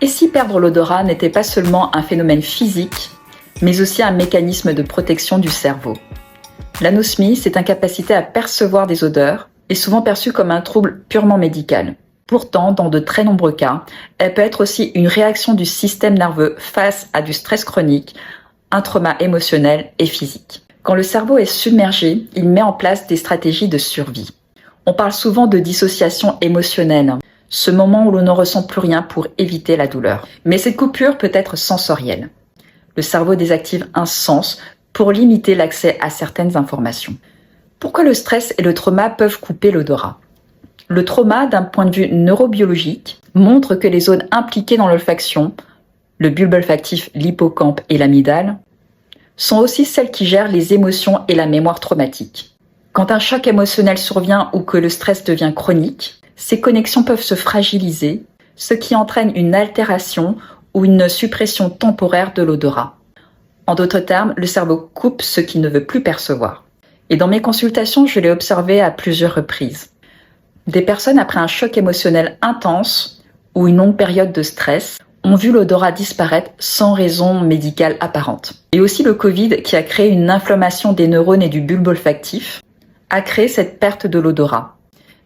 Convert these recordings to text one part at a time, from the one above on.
Et si perdre l'odorat n'était pas seulement un phénomène physique, mais aussi un mécanisme de protection du cerveau? L'anosmie, cette incapacité à percevoir des odeurs, est souvent perçue comme un trouble purement médical. Pourtant, dans de très nombreux cas, elle peut être aussi une réaction du système nerveux face à du stress chronique, un trauma émotionnel et physique. Quand le cerveau est submergé, il met en place des stratégies de survie. On parle souvent de dissociation émotionnelle, ce moment où l'on ne ressent plus rien pour éviter la douleur. Mais cette coupure peut être sensorielle. Le cerveau désactive un sens pour limiter l'accès à certaines informations. Pourquoi le stress et le trauma peuvent couper l'odorat? Le trauma, d'un point de vue neurobiologique, montre que les zones impliquées dans l'olfaction, le bulbe olfactif, l'hippocampe et l'amygdale, sont aussi celles qui gèrent les émotions et la mémoire traumatique. Quand un choc émotionnel survient ou que le stress devient chronique, ces connexions peuvent se fragiliser, ce qui entraîne une altération ou une suppression temporaire de l'odorat. En d'autres termes, le cerveau coupe ce qu'il ne veut plus percevoir. Et dans mes consultations, je l'ai observé à plusieurs reprises. Des personnes après un choc émotionnel intense ou une longue période de stress ont vu l'odorat disparaître sans raison médicale apparente. Et aussi le Covid, qui a créé une inflammation des neurones et du bulbe olfactif, a créé cette perte de l'odorat.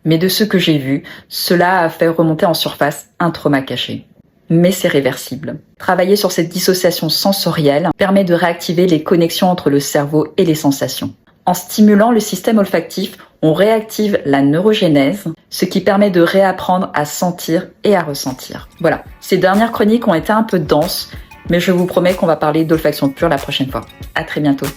Mais de ce que j'ai vu, cela a fait remonter en surface un trauma caché. Mais c'est réversible. Travailler sur cette dissociation sensorielle permet de réactiver les connexions entre le cerveau et les sensations. En stimulant le système olfactif, on réactive la neurogénèse, ce qui permet de réapprendre à sentir et à ressentir. Voilà, ces dernières chroniques ont été un peu denses, mais je vous promets qu'on va parler d'olfaction pure la prochaine fois. À très bientôt.